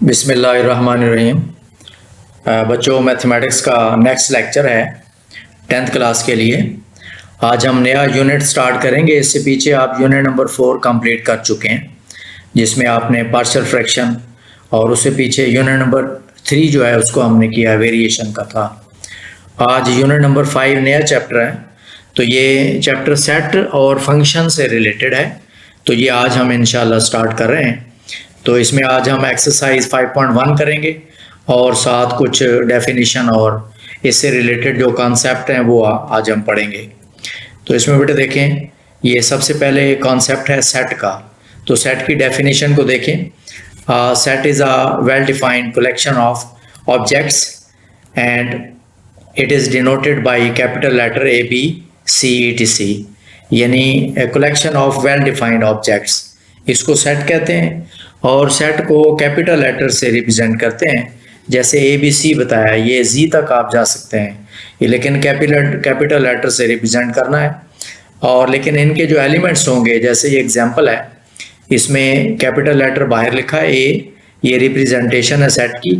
बिस्मिल्लाहिर्रहमानिर्रहीम। बच्चों, मैथमेटिक्स का नेक्स्ट लेक्चर है 10th क्लास के लिए। आज हम नया यूनिट स्टार्ट करेंगे। इससे पीछे आप यूनिट नंबर 4 कंप्लीट कर चुके हैं, जिसमें आपने पार्शियल फ्रैक्शन, और उससे पीछे यूनिट नंबर 3 जो है उसको हमने किया वेरिएशन का था। आज यूनिट नंबर 5 नया चैप्टर है, तो ये चैप्टर सेट और फंक्शन से रिलेटेड है। तो ये आज हम इंशाल्लाह स्टार्ट कर रहे हैं। तो इसमें आज हम एक्सरसाइज 5.1 करेंगे और साथ कुछ डेफिनेशन और इससे रिलेटेड जो कॉन्सेप्ट हैं वो आज हम पढ़ेंगे। तो इसमें बेटे देखें, ये सबसे पहले कॉन्सेप्ट है सेट का। तो सेट की डेफिनेशन को देखें। Set is a well defined collection of objects and it is denoted by capital letter ABCETC, यानी collection of well defined objects, इसको सेट कहते हैं। और सेट को कैपिटल लेटर से रिप्रेजेंट करते हैं, जैसे ABC बताया, ये Z तक आप जा सकते हैं, ये लेकिन कैपिटल लेटर से रिप्रेजेंट करना है। और लेकिन इनके जो एलिमेंट्स होंगे, जैसे ये एग्जांपल है, इसमें कैपिटल लेटर बाहर लिखा है A, ये रिप्रेजेंटेशन है सेट की,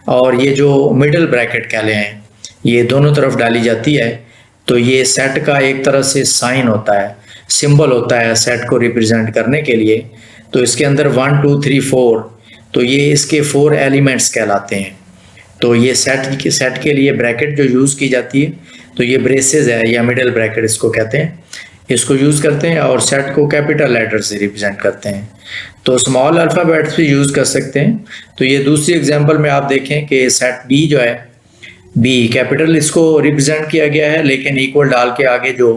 और ये जो मिडिल ब्रैकेट कह लें हैं, ये दोनों तरफ डाली जाती है। तो ये सेट का एक तरह से साइन होता है, सिंबल होता है सेट को रिप्रेजेंट करने के लिए। तो इसके अंदर 1 2 3 4, तो ये इसके 4 एलिमेंट्स कहलाते हैं। तो ये सेट के लिए ब्रैकेट जो यूज़ की जाती है, तो ये ब्रेसेस है या मिडिल ब्रैकेट इसको कहते हैं, इसको यूज़ करते हैं और सेट को कैपिटल लेटर से रिप्रेजेंट करते हैं। तो स्मॉल अल्फ़ाबेट्स भी यूज़ कर सकते हैं। तो ये दूसरी एग्जांपल में आप देखें कि सेट B जो है, B कैपिटल इसको रिप्रेजेंट किया गया है, लेकिन इक्वल डाल के आगे जो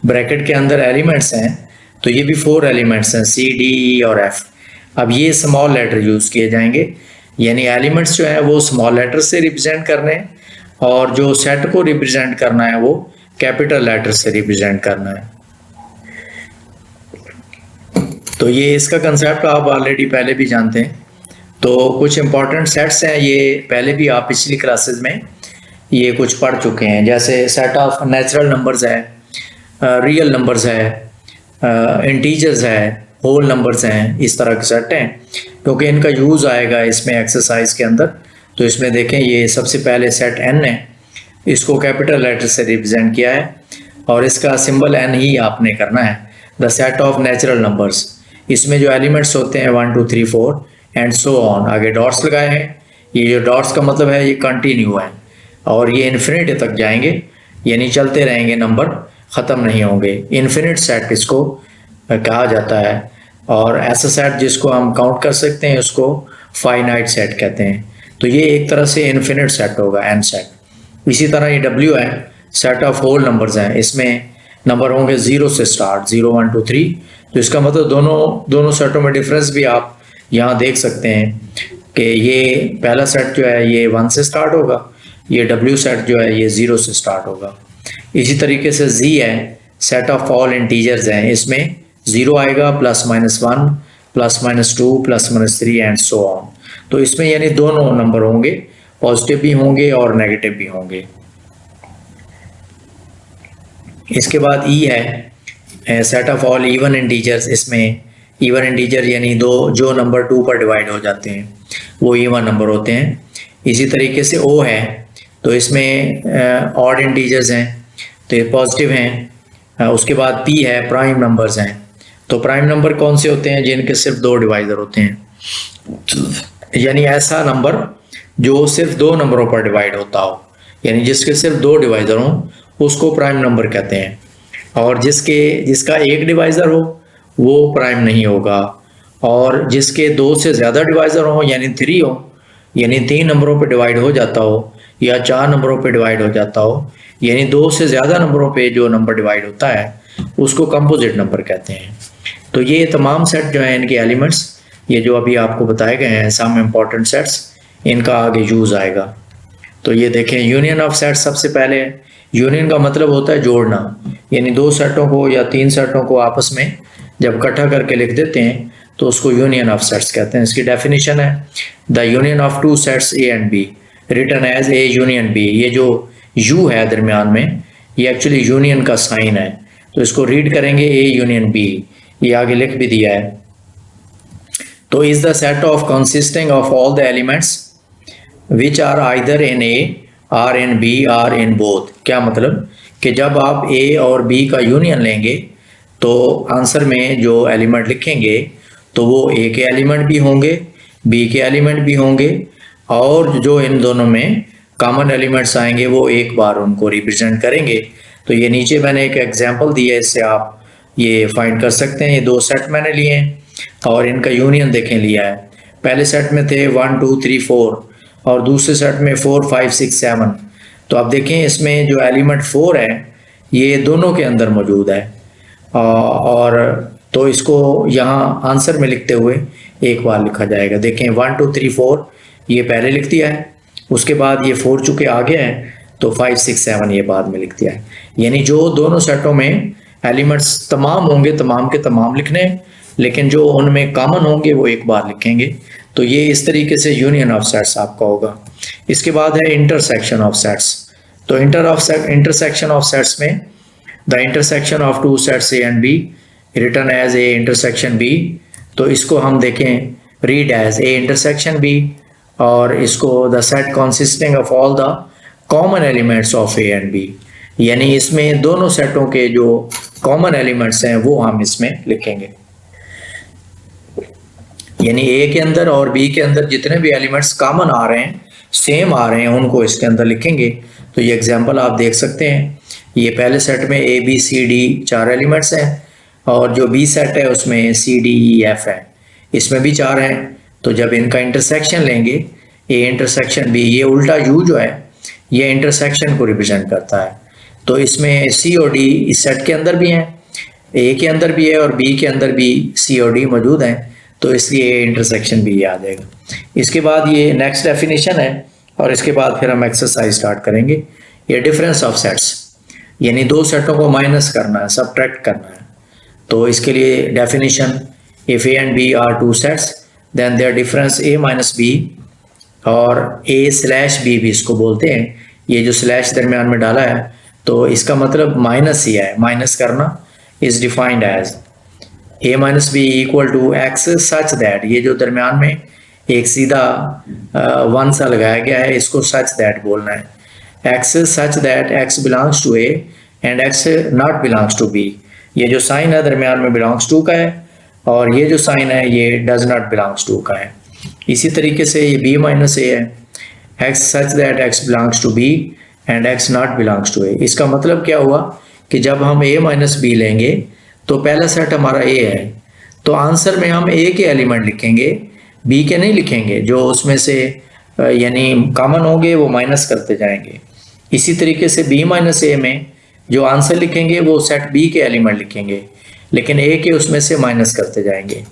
ब्रैकेट के अंदर एलिमेंट्स हैं, तो ये भी 4 एलिमेंट्स हैं, C D E और F। अब ये स्मॉल लेटर यूज़ किए जाएंगे, यानी एलिमेंट्स जो है वो स्मॉल लेटर से रिप्रेजेंट करने हैं, और जो सेट को रिप्रेजेंट करना है वो कैपिटल लेटर से रिप्रेजेंट करना है। तो ये इसका कंसेप्ट आप ऑलरेडी पहले भी जानते हैं। तो कुछ इंपॉर्टेंट सेट्स हैं, ये पहले भी आप पिछली क्लासेस में ये कुछ पढ़ चुके हैं, जैसे सेट ऑफ नेचुरल नंबर्स है, रियल नंबर्स है, इंटीजर्स है, होल नंबर्स हैं, इस तरह के सेट हैं, क्योंकि इनका यूज़ आएगा इसमें एक्सरसाइज के अंदर। तो इसमें देखें, ये सबसे पहले सेट N है, इसको कैपिटल लेटर से रिप्रेजेंट किया है और इसका सिंबल N ही आपने करना है। The set of natural numbers, इसमें जो एलिमेंट्स होते हैं 1 2 3 4 एंड सो ऑन, आगे डॉट्स लगाए हैं। ये जो डॉट्स का मतलब है ये कंटिन्यू है और ये इन्फिनिटी तक जाएंगे, यानी चलते रहेंगे, नंबर ख़त्म नहीं होंगे। इन्फिनिट सेट इसको कहा जाता है, और ऐसा सेट जिसको हम काउंट कर सकते हैं उसको फाइनाइट सेट कहते हैं। तो ये एक तरह से इन्फिनिट सेट होगा, N सेट। इसी तरह ये W है, सेट ऑफ होल नंबर्स हैं, इसमें नंबर होंगे 0 से स्टार्ट, 0 1 2 3। तो इसका मतलब दोनों सेटों में डिफरेंस भी आप यहाँ देख सकते हैं कि ये पहला सेट जो है ये 1 से स्टार्ट होगा, ये W सेट जो है ये 0 से स्टार्ट होगा। इसी तरीके से Z है, सेट ऑफ ऑल इंटीजर्स हैं, इसमें 0 आएगा, +-1 +-2 +-3 एंड सो ऑन। तो इसमें यानी दोनों नंबर होंगे, पॉजिटिव भी होंगे और नेगेटिव भी होंगे। इसके बाद E है, set of all even integers, इसमें इवन इंटीजर यानी जो नंबर 2 पर डिवाइड हो जाते हैं वो इवन नंबर होते हैं। इसी तरीके से O है, तो इसमें ऑड इंटीजर्स हैं, तो ये पॉजिटिव हैं। उसके बाद P है, प्राइम नंबर्स हैं। तो प्राइम नंबर कौन से होते हैं? जिनके सिर्फ 2 डिवाइज़र होते हैं, यानी ऐसा नंबर जो सिर्फ 2 नंबरों पर डिवाइड होता हो, यानी जिसके सिर्फ 2 डिवाइज़र हों उसको प्राइम नंबर कहते हैं। और जिसका 1 डिवाइज़र हो वो प्राइम नहीं होगा, और जिसके 2 से ज़्यादा डिवाइज़र हों, यानी 3 हो, यानी 3 नंबरों पर डिवाइड हो जाता हो या 4 नंबरों पे डिवाइड हो जाता हो, यानी 2 से ज़्यादा नंबरों पे जो नंबर डिवाइड होता है उसको कंपोजिट नंबर कहते हैं। तो ये तमाम सेट जो हैं, इनके एलिमेंट्स, ये जो अभी आपको बताए गए हैं सम इम्पॉर्टेंट सेट्स, इनका आगे यूज़ आएगा। तो ये देखें, यूनियन ऑफ सेट्स सबसे पहले। यूनियन का मतलब होता है जोड़ना, यानी 2 सेटों को या 3 सेटों को आपस में जब इकट्ठा करके लिख देते हैं तो उसको यूनियन ऑफ सेट्स कहते हैं। इसकी डेफिनेशन है, the union of 2 sets A and B written as A union B। ये जो U है दरमियान में, ये एक्चुअली यूनियन का साइन है, तो इसको रीड करेंगे A यूनियन B, ये आगे लिख भी दिया है। तो is the set of consisting of all the elements which are either in A or in B or in both. क्या मतलब कि जब आप ए और बी का यूनियन लेंगे तो आंसर में जो एलिमेंट लिखेंगे तो वो ए के एलिमेंट भी होंगे, बी के एलिमेंट भी होंगे, और जो इन दोनों में कॉमन एलिमेंट्स आएंगे वो एक बार उनको रिप्रेजेंट करेंगे। तो ये नीचे मैंने एक एग्जांपल दिया है, इससे आप ये फाइंड कर सकते हैं। ये दो सेट मैंने लिए हैं और इनका यूनियन देखें लिया है। पहले सेट में थे 1 2 3 4 और दूसरे सेट में 4 5 6 7। तो आप देखें इसमें जो एलिमेंट 4 है ये दोनों के अंदर मौजूद है, और तो इसको यहाँ आंसर में लिखते हुए एक बार लिखा जाएगा। देखें 1 2 3 4 ये पहले लिख दिया है, उसके बाद ये 4 चूँकि आ गया है तो 5 6 7 ये बाद में लिख दिया है। यानी जो दोनों सेटों में एलिमेंट्स तमाम होंगे तमाम के तमाम लिखने, लेकिन जो उनमें कॉमन होंगे वो एक बार लिखेंगे। तो ये इस तरीके से यूनियन ऑफ सेट्स आपका होगा। इसके बाद है इंटरसेक्शन ऑफ सेट्स। तो इंटरसेक्शन ऑफ सेट्स में the intersection of two sets A and B written as A intersection B. तो इसको हम देखें read as A intersection B, और इसको the set consisting of all the common elements of A and B. यानी इसमें दोनों सेटों के जो कॉमन एलिमेंट्स हैं वो हम इसमें लिखेंगे। यानी ए के अंदर और बी के अंदर जितने भी एलिमेंट्स कॉमन आ रहे हैं, सेम आ रहे हैं, उनको इसके अंदर लिखेंगे। तो ये एग्जांपल आप देख सकते हैं। ये पहले सेट में A B C D 4 elements हैं, और जो बी सेट है उसमें सी डी ई एफ है, इसमें भी 4 हैं। तो जब इनका इंटरसेक्शन लेंगे ए इंटरसेक्शन बी, ये उल्टा यू जो है ये इंटरसेक्शन को रिप्रेजेंट करता है। तो इसमें सी और डी इस सेट के अंदर भी हैं, ए के अंदर भी है और बी के अंदर भी सी और डी मौजूद हैं, तो इसलिए ए इंटरसेक्शन भी ये आ जाएगा। इसके बाद ये नेक्स्ट डेफिनेशन है, और इसके बाद फिर हम एक्सरसाइज स्टार्ट करेंगे। ये डिफरेंस ऑफ सेट्स, यानी दो सेटों को माइनस करना है, सबट्रैक्ट करना है। तो इसके लिए definition, if A and B are two sets then their difference A minus B, और ए स्लैश बी भी इसको बोलते हैं। ये जो स्लैश दरमियान में डाला है तो इसका मतलब माइनस ही है, माइनस करना is defined as A minus B equal to x such that, ये जो दरमियान में एक सीधा 1 सा लगाया गया है इसको सच दैट बोलना है। X such that x belongs to A and x not belongs to B. ये जो साइन है दरमियान में बिलोंग्स टू का है, और ये जो साइन है ये डज नॉट बिलोंग्स टू का है। इसी तरीके से ये b माइनस ए है, x such that x belongs to B and x not belongs to A. इसका मतलब क्या हुआ कि जब हम a माइनस बी लेंगे तो पहला सेट हमारा a है, तो आंसर में हम a के एलिमेंट लिखेंगे, b के नहीं लिखेंगे। जो उसमें से यानी कॉमन होंगे वो माइनस करते जाएंगे। इसी तरीके से b माइनस ए में जो आंसर लिखेंगे वो सेट b के एलिमेंट लिखेंगे, लेकिन a के उसमें से माइनस करते जाएंगे।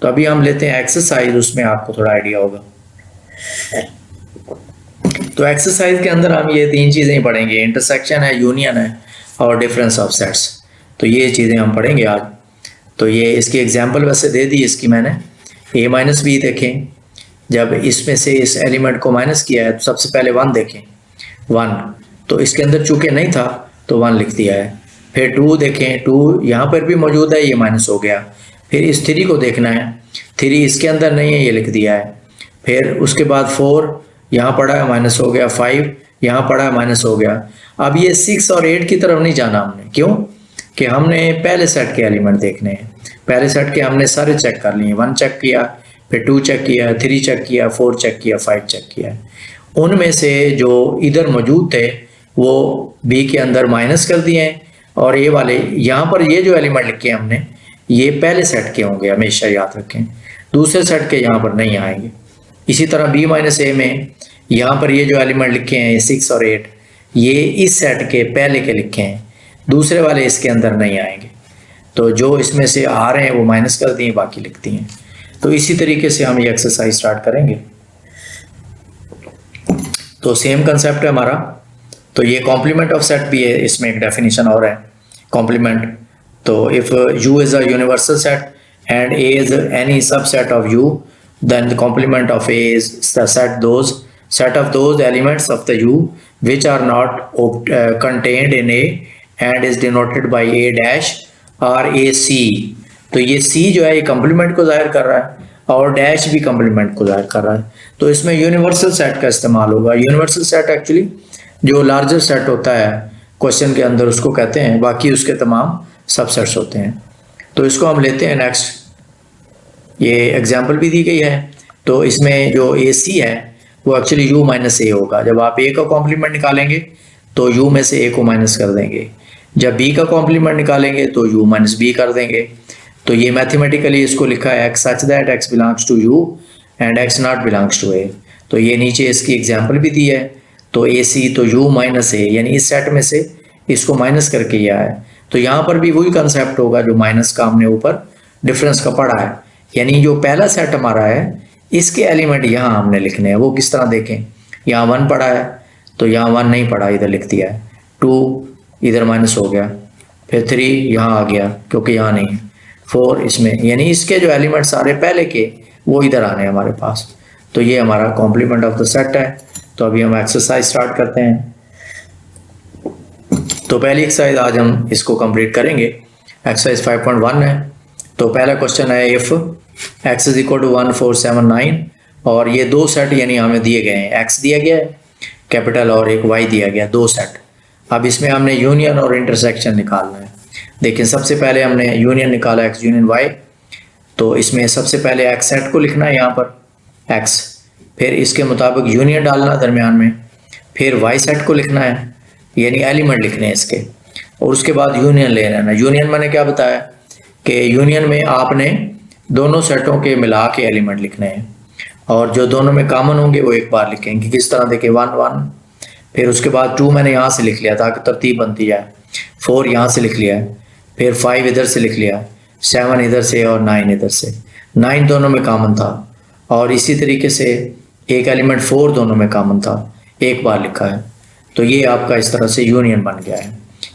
तो अभी हम लेते हैं एक्सरसाइज, उसमें आपको थोड़ा आइडिया होगा। तो एक्सरसाइज के अंदर हम ये 3 चीज़ें पढ़ेंगे, इंटरसेक्शन है, यूनियन है और डिफरेंस ऑफ सेट्स। तो ये चीज़ें हम पढ़ेंगे आज। तो ये इसकी एग्जांपल वैसे दे दी इसकी मैंने। a माइनस बी देखें, जब इसमें से इस एलिमेंट को माइनस किया है तो सबसे पहले 1 देखें, 1 तो इसके अंदर चूँकि नहीं था तो 1 लिख दिया है। फिर 2 देखें, 2 यहाँ पर भी मौजूद है, ये माइनस हो गया। फिर इस 3 को देखना है, 3 इसके अंदर नहीं है, ये लिख दिया है। फिर उसके बाद 4 यहाँ पड़ा है, माइनस हो गया। 5 यहाँ पड़ा है, माइनस हो गया। अब ये 6 और 8 की तरफ नहीं जाना हमने, क्यों कि हमने पहले सेट के एलिमेंट देखने हैं। पहले सेट के हमने सारे चेक कर लिए, 1 चेक किया, फिर 2 चेक किया, 3 चेक किया, 4 चेक किया, 5 चेक किया। उनमें से जो इधर मौजूद थे वो बी के अंदर माइनस कर दिए हैं, और ये वाले यहाँ पर ये जो एलिमेंट लिखे हमने ये पहले सेट के होंगे, हमेशा याद रखें, दूसरे सेट के यहाँ पर नहीं आएंगे। इसी तरह b माइनस ए में यहाँ पर ये जो एलिमेंट लिखे हैं 6 और 8 ये इस सेट के पहले के लिखे हैं, दूसरे वाले इसके अंदर नहीं आएंगे। तो जो इसमें से आ रहे हैं वो माइनस कर दिए, बाकी लिखती हैं। तो इसी तरीके से हम ये एक्सरसाइज स्टार्ट करेंगे। तो सेम कंसेप्ट है हमारा। तो ये कॉम्प्लीमेंट ऑफ सेट भी है, इसमें एक डेफिनेशन और है कॉम्प्लीमेंट। तो if U is a universal set and A is any subset of U, then the complement of A is the set of those elements of the U which are not contained in A and is denoted by A dash or AC। तो ये C जो है ये complement को जाहिर कर रहा है, और डैश भी कॉम्प्लीमेंट को जाहिर कर रहा है। तो इसमें यूनिवर्सल सेट का इस्तेमाल होगा। यूनिवर्सल सेट एक्चुअली जो लार्जर सेट होता है क्वेश्चन के अंदर उसको कहते हैं, बाकी उसके तमाम सबसेट्स होते हैं। तो इसको हम लेते हैं नेक्स्ट, ये एग्जाम्पल भी दी गई है। तो इसमें जो ए सी है वो एक्चुअली यू माइनस ए होगा। जब आप ए का कॉम्प्लीमेंट निकालेंगे तो यू में से ए को माइनस कर देंगे, जब बी का कॉम्प्लीमेंट निकालेंगे तो यू माइनस बी कर देंगे। तो ये मैथमेटिकली इसको लिखा है x such that x belongs to U and x not belongs to A. तो ये नीचे इसकी एग्जाम्पल भी दी है। तो ए सी तो यू माइनस ए, यानी इस सेट में से इसको माइनस करके ये आया। तो यहाँ पर भी वही कंसेप्ट होगा जो माइनस का हमने ऊपर डिफरेंस का पढ़ा है, यानी जो पहला सेट हमारा है इसके एलिमेंट यहाँ हमने लिखने हैं। वो किस तरह देखें, यहाँ 1 पढ़ा है तो यहाँ 1 नहीं पढ़ा, इधर लिख दिया है। 2 इधर माइनस हो गया, फिर 3 यहाँ आ गया क्योंकि यहाँ नहीं है, 4 इसमें, यानी इसके जो एलिमेंट सारे पहले के वो इधर आने हमारे पास। तो ये हमारा कॉम्प्लीमेंट ऑफ द सेट है। तो अभी हम एक्सरसाइज स्टार्ट करते हैं। तो पहली एक्सरसाइज आज हम इसको कंप्लीट करेंगे। एक्सरसाइज 5.1 है। तो पहला क्वेश्चन है if x is equal to 1 4 7 9, और ये दो सेट यानी हमें दिए गए हैं, x दिया गया है कैपिटल और एक y दिया गया, दो सेट। अब इसमें हमने यूनियन और इंटरसेक्शन निकालना है। देखिए सबसे पहले हमने यूनियन निकाला x यूनियन y। तो इसमें सबसे पहले x सेट को लिखना है यहाँ पर x, फिर इसके मुताबिक यूनियन डालना दरमियान में, फिर y सेट को लिखना है यानी एलिमेंट लिखने हैं इसके, और उसके बाद यूनियन ले लेना। यूनियन मैंने क्या बताया कि यूनियन में आपने दोनों सेटों के मिला के एलिमेंट लिखने हैं, और जो दोनों में कॉमन होंगे वो एक बार लिखेंगे। किस तरह देखें 1 1, फिर उसके बाद 2 मैंने यहाँ से लिख लिया ताकि तरतीब बनती जाए, 4 यहाँ से लिख लिया है, फिर 5 इधर से लिख लिया, 7 इधर से और 9 इधर से। 9 दोनों में कॉमन था, और इसी तरीके से एक एलिमेंट 4 दोनों में कॉमन था, एक बार लिखा है। तो ये आपका इस तरह से यूनियन बन गया है।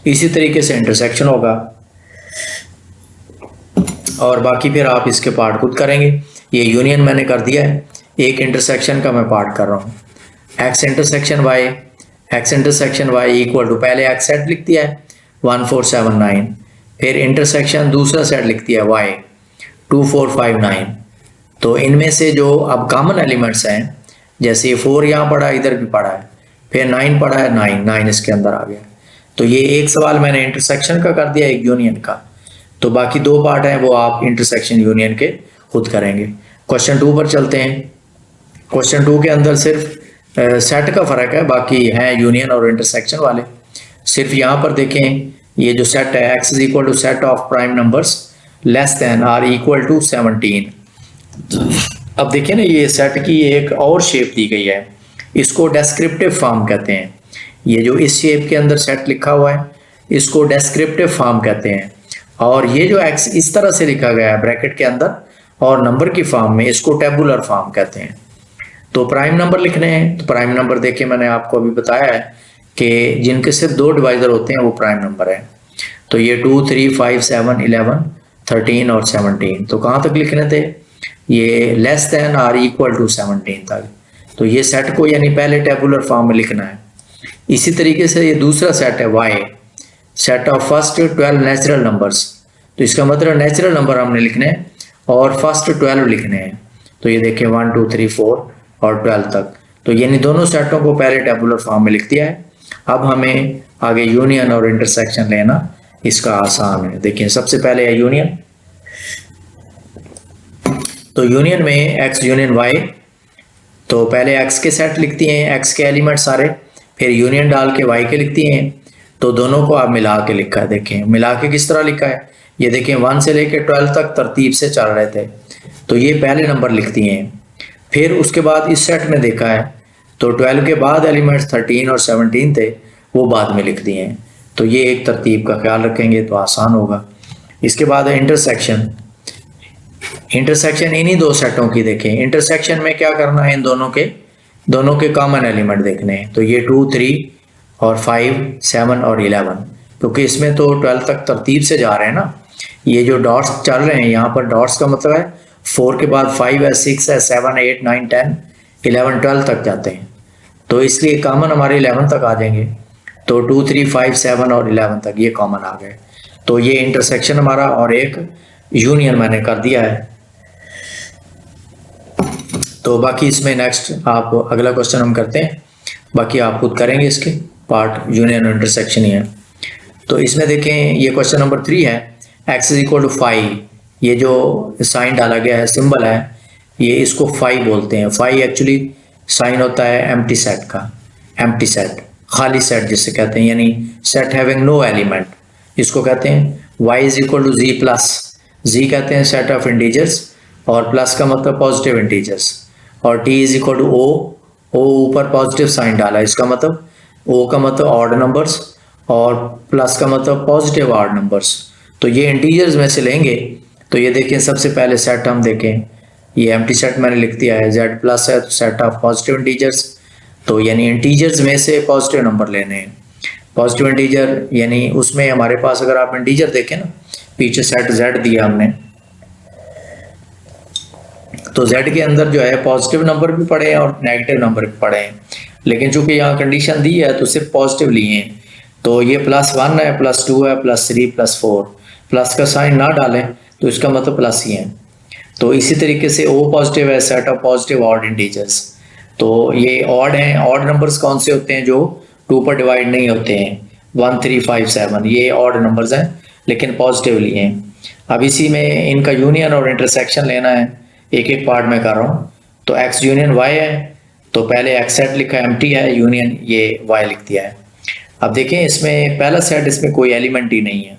इसी तरीके से इंटरसेक्शन होगा, और बाकी फिर आप इसके पार्ट खुद करेंगे। ये यूनियन मैंने कर दिया है, एक इंटरसेक्शन का मैं पार्ट कर रहा हूँ। X intersection y equal to, पहले एक्स सेट लिख दिया है 1 4 7 9, फिर इंटरसेक्शन दूसरा सेट लिख दिया वाई 2 4 5 9। तो इनमें से जो अब कॉमन एलिमेंट्स हैं, जैसे 4 यहाँ पड़ा, इधर भी पड़ा है, फिर 9 पड़ा है, 9 इसके अंदर आ गया। तो ये एक सवाल मैंने इंटरसेक्शन का कर दिया, एक यूनियन का। तो बाकी दो पार्ट हैं वो आप इंटरसेक्शन यूनियन के खुद करेंगे। क्वेश्चन 2 पर चलते हैं। क्वेश्चन 2 के अंदर सिर्फ सेट का फर्क है, बाकी है यूनियन और इंटरसेक्शन वाले। सिर्फ यहाँ पर देखें, ये जो सेट है x is equal to set of prime numbers less than or equal to 17। अब देखिए ना, ये सेट की एक और शेप दी गई है, इसको डेस्क्रिप्टिव फॉर्म कहते हैं। ये जो इस शेप के अंदर सेट लिखा हुआ है इसको डेस्क्रिप्टिव फॉर्म कहते हैं, और ये जो x इस तरह से लिखा गया है ब्रैकेट के अंदर और नंबर की फॉर्म में, इसको टेबुलर फॉर्म कहते हैं। तो प्राइम नंबर लिखने हैं, तो प्राइम नंबर देखिए मैंने आपको अभी बताया है कि जिनके सिर्फ 2 डिवाइजर होते हैं वो प्राइम नंबर है। तो ये 2 3 5 7 11 13 और 17। तो कहाँ तक लिखने थे, ये less than or equal to 17 तक। तो ये सेट को यानी पहले टेबुलर फॉर्म में लिखना है। इसी तरीके से ये दूसरा सेट है y, set of first 12 natural numbers. तो इसका मतलब नेचुरल नंबर हमने लिखने हैं और फर्स्ट 12 लिखने हैं। तो ये देखिए 1 2 3 4 और 12 तक। तो यानी दोनों सेटों को पहले टेबुलर फॉर्म में लिख दिया है। अब हमें आगे यूनियन और इंटरसेक्शन लेना इसका आसान है। देखिए सबसे पहले है यूनियन। तो यूनियन में x यूनियन y, तो पहले x के सेट लिखती हैं, x के एलिमेंट सारे, फिर यूनियन डाल के y के लिखती हैं। तो दोनों को आप मिला के लिखा है। देखें मिला के किस तरह लिखा है, ये देखें 1 से लेके 12 तक तरतीब से चल रहे थे, तो ये पहले नंबर लिखती हैं। फिर उसके बाद इस सेट में देखा है तो 12 के बाद एलिमेंट्स 13 और 17 थे, वो बाद में लिख दिए हैं। तो ये एक तरतीब का ख्याल रखेंगे तो आसान होगा। इसके बाद है इंटरसेक्शन। इंटरसेक्शन इन्हीं दो सेटों की देखें। इंटरसेक्शन में क्या करना है, इन दोनों के कॉमन एलिमेंट देखने हैं। तो ये 2 3 और 5 7 और 11, क्योंकि इसमें तो 12 तक तरतीब से जा रहे हैं ना। ये जो डॉट्स चल रहे हैं यहाँ पर, डॉट्स का मतलब है 4 के बाद 5 है, 6 है, 7 8 9 10 11 12 तक जाते हैं। तो इसलिए कॉमन हमारे 11 तक आ जाएंगे। तो 2 3 5 7 और 11 तक ये कॉमन आ गए। तो ये इंटरसेक्शन हमारा, और एक यूनियन मैंने कर दिया है। तो बाकी इसमें नेक्स्ट आप अगला क्वेश्चन हम करते हैं, बाकी आप खुद करेंगे, इसके पार्ट यूनियन और इंटरसेक्शन ही है। तो इसमें देखें ये क्वेश्चन नंबर 3 है, x इज इक्वल टू 5, ये जो साइन डाला गया है, सिंबल है, ये इसको 5 बोलते हैं। 5 एक्चुअली साइन होता है एम्प्टी सेट का, एम्प्टी सेट, खाली सेट जिसे कहते हैं, यानी सेट हैविंग नो एलिमेंट, इसको कहते हैं। y is equal to z plus, z कहते हैं सेट ऑफ इंटीजर्स, और प्लस का मतलब पॉजिटिव इंटीजर्स, और t is equal to o ऊपर पॉजिटिव साइन डाला, इसका मतलब o का मतलब ऑड नंबर्स और प्लस का मतलब पॉजिटिव ऑड नंबर्स। तो ये इंटीजर्स में से लेंगे, तो ये देखें सबसे पहले सेट हम देखें, ये एम्प्टी सेट मैंने लिख दिया है, z प्लस है तो सेट ऑफ पॉजिटिव इंटीजर्स, तो यानी इंटीजर्स में से पॉजिटिव नंबर लेने हैं। पॉजिटिव इंटीजर यानी उसमें हमारे पास अगर आप इंटीजर देखें ना, पीछे सेट z दिया हमने, तो z के अंदर जो है पॉजिटिव नंबर भी पड़े हैं और नेगेटिव नंबर भी पड़े हैं, लेकिन चूंकि यहाँ कंडीशन दी है तो सिर्फ पॉजिटिव लिए हैं। तो ये +1 है, +2 है, +3, +4, प्लस का साइन ना डालें तो इसका मतलब प्लस ही है। तो इसी तरीके से O पॉजिटिव है, set of positive odd integers, तो ये ऑड हैं। ऑड नंबर्स कौन से होते हैं? जो 2 पर डिवाइड नहीं होते हैं, 1, 3, 5, 7, ये ऑड नंबर्स हैं लेकिन पॉजिटिव लिए हैं। अब इसी में इनका यूनियन और इंटरसेक्शन लेना है, एक एक पार्ट में कर रहा हूँ। तो x यूनियन y है, तो पहले x सेट लिखा एम्प्टी है, यूनियन ये y लिख दिया है। अब देखें इसमें पहला सेट, इसमें कोई एलिमेंट ही नहीं है,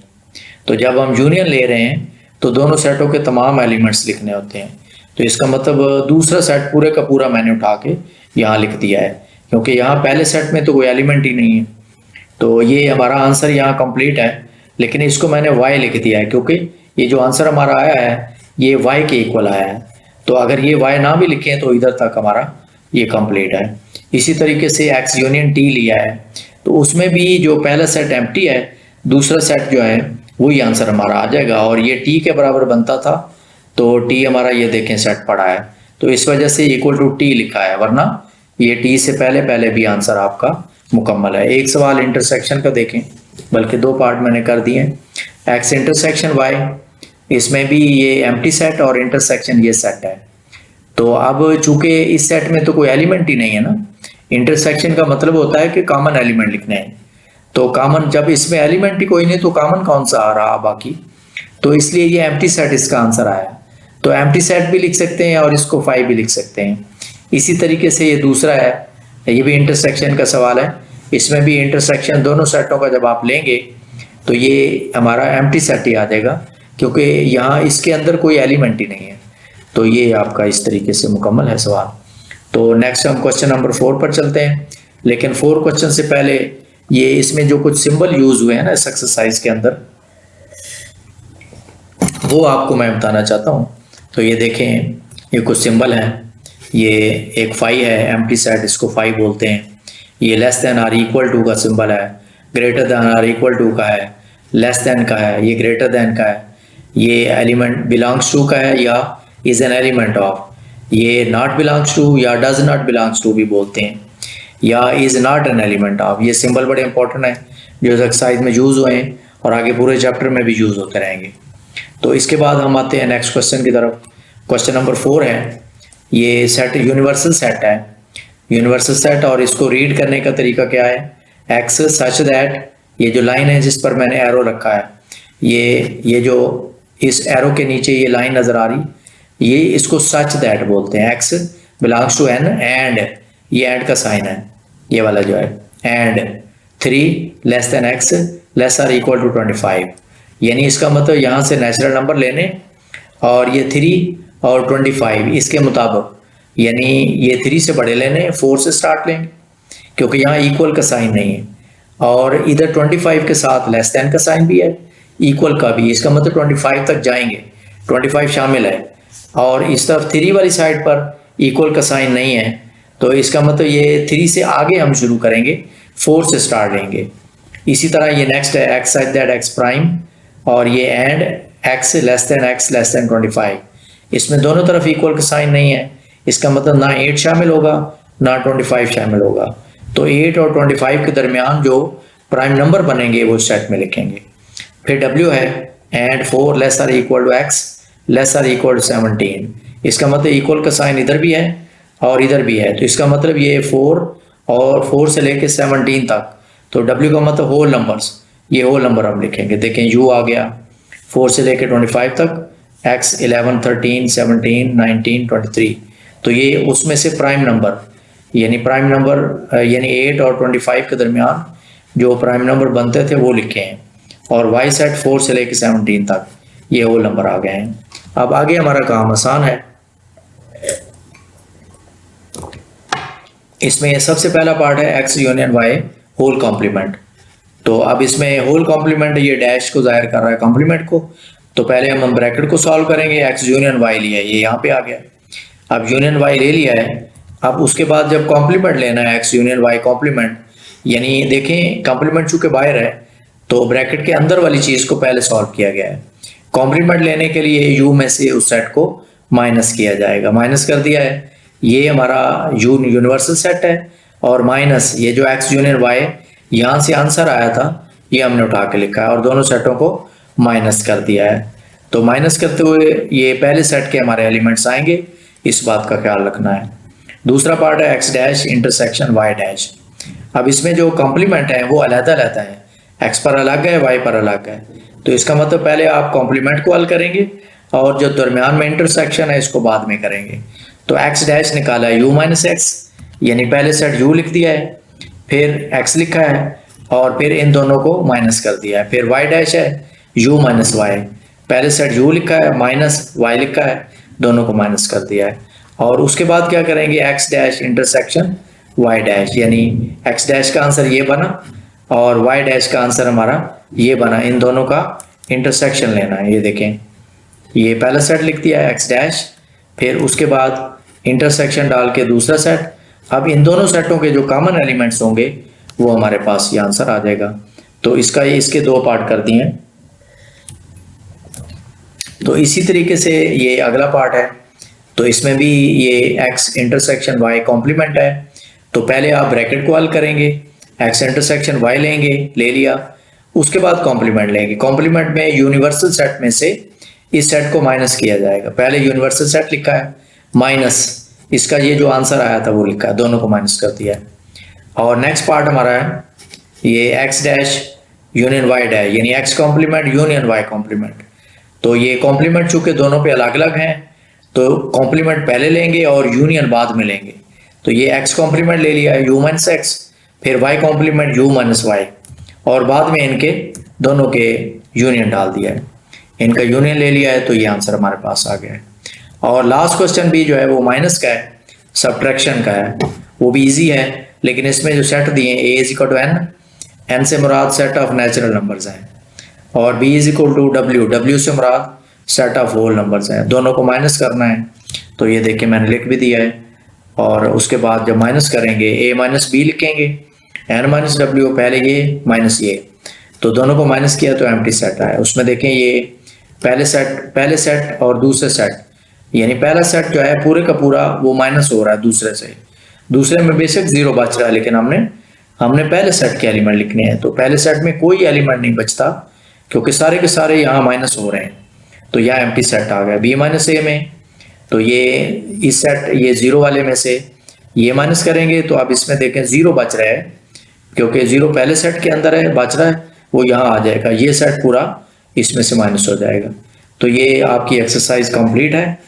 तो जब हम यूनियन ले रहे हैं तो दोनों सेटों के तमाम एलिमेंट्स लिखने होते हैं। तो इसका मतलब दूसरा सेट पूरे का पूरा मैंने उठा के यहाँ लिख दिया है, क्योंकि यहाँ पहले सेट में तो कोई एलिमेंट ही नहीं है। तो ये हमारा आंसर यहाँ कंप्लीट है, लेकिन इसको मैंने y लिख दिया है क्योंकि ये जो आंसर हमारा आया है ये y के इक्वल आया है। तो अगर ये y ना भी लिखें तो इधर तक हमारा ये कंप्लीट है। इसी तरीके से x यूनियन t लिया है, तो उसमें भी जो पहला सेट एम्प्टी है, दूसरा सेट जो है वही आंसर हमारा आ जाएगा, और ये t के बराबर बनता था, तो t हमारा ये देखें सेट पड़ा है, तो इस वजह से इक्वल टू t लिखा है, वरना ये t से पहले पहले भी आंसर आपका मुकम्मल है। एक सवाल इंटरसेक्शन का देखें, बल्कि 2 पार्ट मैंने कर दिए, x इंटरसेक्शन y, इसमें भी ये एम्प्टी सेट और इंटरसेक्शन ये सेट है। तो अब चूंकि इस सेट में तो कोई एलिमेंट ही नहीं है ना, इंटरसेक्शन का मतलब होता है कि कॉमन एलिमेंट लिखने हैं, तो कॉमन जब इसमें एलिमेंट ही कोई नहीं तो कॉमन कौन सा आ रहा बाकी, तो इसलिए ये एम्प्टी सेट इसका आंसर आया। तो एम्प्टी सेट भी लिख सकते हैं और इसको 5 भी लिख सकते हैं। इसी तरीके से ये दूसरा है, ये भी इंटरसेक्शन का सवाल है, इसमें भी इंटरसेक्शन दोनों सेटों का जब आप लेंगे तो ये हमारा एम्प्टी सेट ही आ जाएगा, क्योंकि यहाँ इसके अंदर कोई एलिमेंट ही नहीं है। तो ये आपका इस तरीके से मुकम्मल है सवाल। तो नेक्स्ट हम क्वेश्चन नंबर 4 पर चलते हैं, लेकिन 4 क्वेश्चन से पहले ये इसमें जो कुछ सिंबल यूज हुए हैं ना इस एक्सरसाइज के अंदर, वो आपको मैं बताना चाहता हूँ। तो ये देखें, ये कुछ सिंबल हैं, ये एक 5 है, एम्प्टी सेट इसको 5 बोलते हैं। ये less than or equal to का सिंबल है, greater than or equal to का है, लेस देन का है, ये ग्रेटर देन का है, ये एलिमेंट बिलोंग्स टू का है या इज एन एलिमेंट ऑफ, ये नॉट बिलोंग्स टू या डज नॉट बिलोंग्स टू भी बोलते हैं, या is not an element of. ये सिंबल बड़े इंपॉर्टेंट है जो एक्सरसाइज में यूज हुए हैं और आगे पूरे चैप्टर में भी यूज होते रहेंगे। तो इसके बाद हम आते हैं नेक्स्ट क्वेश्चन की तरफ। क्वेश्चन नंबर 4 है, ये सेट यूनिवर्सल सेट है, यूनिवर्सल सेट, और इसको रीड करने का तरीका क्या है? एक्स सच दैट, ये जो लाइन है जिस पर मैंने एरो रखा है, ये जो इस एरो के नीचे ये लाइन नजर आ रही, ये इसको सच दैट बोलते हैं। X belongs to N, and ये एंड का साइन है, ये वाला जो है, and 3 less than x less or equal to 25, यानी इसका मतलब यहाँ से नेचुरल नंबर लेने और ये 3 और 25 इसके मुताबिक, यानी ये 3 से बड़े लेने, 4 से स्टार्ट लेंगे क्योंकि यहाँ इक्वल का साइन नहीं है, और इधर 25 के साथ लेस देन का साइन भी है, इक्वल का भी, इसका मतलब 25 तक जाएंगे, 25 शामिल है, और इस तरफ 3 वाली साइड पर इक्वल का साइन नहीं है, तो इसका मतलब ये 3 से आगे हम शुरू करेंगे, 4 से स्टार्ट लेंगे। इसी तरह ये नेक्स्ट है x such that ex prime, और ये एंड एक्स लेस देन 25, इसमें दोनों तरफ इक्वल का साइन नहीं है, इसका मतलब ना 8 शामिल होगा ना 25 शामिल होगा, तो 8 और 25 के दरमियान जो प्राइम नंबर बनेंगे वो सेट में लिखेंगे। फिर W है and 4 less or equal to x less or equal to 17, इसका मतलब इक्वल का साइन इधर भी है और इधर भी है, तो इसका मतलब ये 4 और 4 से लेके 17 तक, तो W का मतलब होल नंबर्स, ये होल नंबर हम लिखेंगे। देखें U आ गया 4 से लेके 25 तक, X 11 13 17 19 23, तो ये उसमें से प्राइम नंबर यानी यानी 8 और 25 के दरमियान जो प्राइम नंबर बनते थे वो लिखे हैं, और Y सेट 4 से लेके 17 तक ये होल नंबर आ गए हैं। अब आगे हमारा काम आसान है। इसमें सबसे पहला पार्ट है X union Y whole complement. तो अब इसमें होल कॉम्प्लीमेंट ये डैश को जाहिर कर रहा है कॉम्प्लीमेंट को, तो पहले हम ब्रैकेट को सॉल्व करेंगे। X यूनियन Y लिया है, ये यहाँ पे आ गया। अब यूनियन Y ले लिया है, अब उसके बाद जब कॉम्प्लीमेंट लेना है X यूनियन Y कॉम्प्लीमेंट, यानी देखें कॉम्प्लीमेंट चूंकि बाहर है तो ब्रैकेट के अंदर वाली चीज को पहले सॉल्व किया गया है। कॉम्प्लीमेंट लेने के लिए U में से उस सेट को माइनस किया जाएगा, माइनस कर दिया है। ये हमारा यूनिवर्सल सेट है, और माइनस ये जो X यूनियन Y यहाँ से आंसर आया था ये हमने उठा के लिखा है, और दोनों सेटों को माइनस कर दिया है। तो माइनस करते हुए ये पहले सेट के हमारे एलिमेंट्स आएंगे, इस बात का ख्याल रखना है। दूसरा पार्ट है X dash intersection Y dash. अब इसमें जो कॉम्प्लीमेंट है वो अलग-अलग है, X पर अलग है, Y पर अलग है। तो इसका मतलब पहले आप कॉम्प्लीमेंट को हल करेंगे और जो दरमियान में इंटरसेक्शन है इसको बाद में करेंगे। तो X डैश निकाला है U माइनस एक्स, यानी पहले सेट U लिख दिया है, फिर X लिखा है और फिर इन दोनों को माइनस कर दिया है। फिर Y डैश है U माइनस वाई, पहले सेट U लिखा है माइनस Y लिखा है, दोनों को माइनस कर दिया है। और उसके बाद क्या करेंगे X dash intersection Y dash, यानी X डैश का आंसर ये बना और Y डैश का आंसर हमारा ये बना। इन दोनों का इंटरसेक्शन लेना है। ये देखें ये पहला सेट लिख दिया है X डैश, फिर उसके बाद इंटरसेक्शन डाल के दूसरा सेट। अब इन दोनों सेटों के जो कॉमन एलिमेंट्स होंगे वो हमारे पास ये आंसर आ जाएगा। तो इसके दो पार्ट कर दिए हैं। तो इसी तरीके से ये अगला पार्ट है, तो इसमें भी ये X इंटरसेक्शन Y कॉम्प्लीमेंट है। तो पहले आप ब्रैकेट को हल करेंगे, X इंटरसेक्शन Y लेंगे, ले लिया, उसके बाद कॉम्प्लीमेंट लेंगे। कॉम्प्लीमेंट में यूनिवर्सल सेट में से इस सेट को माइनस किया जाएगा। पहले यूनिवर्सल सेट लिखा है माइनस इसका ये जो आंसर आया था वो लिखा है, दोनों को माइनस कर दिया है। और नेक्स्ट पार्ट हमारा है ये X dash union Y dash, यानी X complement union Y complement. तो ये कॉम्प्लीमेंट चूंकि दोनों पे अलग अलग हैं तो कॉम्प्लीमेंट पहले लेंगे और यूनियन बाद में लेंगे। तो ये X कॉम्प्लीमेंट ले लिया है U माइनस एक्स, फिर Y complement U minus y, और बाद में इनके दोनों के यूनियन डाल दिया है। इनका यूनियन ले लिया है तो ये आंसर हमारे पास आ गया है। और लास्ट क्वेश्चन भी जो है वो माइनस का है, सब्ट्रैक्शन का है, वो भी इजी है। लेकिन इसमें जो सेट दिए A is equal to n से मुराद सेट ऑफ नेचुरल नंबर्स हैं, और B is equal to W से मुराद सेट ऑफ होल नंबर्स हैं। दोनों को माइनस करना है, तो ये देखिए मैंने लिख भी दिया है। और उसके बाद जब माइनस करेंगे A माइनस B लिखेंगे, n माइनस W पहले ये माइनस ये, तो दोनों को माइनस किया तो एम्प्टी सेट आया। उसमें देखें ये पहले सेट और दूसरे सेट, यानी पहला सेट जो है पूरे का पूरा वो माइनस हो रहा है दूसरे से। दूसरे में बेशक 0 बच रहा है, लेकिन हमने पहले सेट के एलिमेंट लिखने हैं, तो पहले सेट में कोई एलिमेंट नहीं बचता क्योंकि सारे के सारे यहाँ माइनस हो रहे हैं। तो यहाँ एम्प्टी सेट आ गया B माइनस ए में। तो ये इस सेट ये 0 वाले में से ये माइनस करेंगे, तो अब इसमें देखें 0 बच रहा है, क्योंकि 0 पहले सेट के अंदर है, बच रहा है, वो यहाँ आ जाएगा। ये सेट पूरा इसमें से माइनस हो जाएगा। तो ये आपकी एक्सरसाइज कंप्लीट है।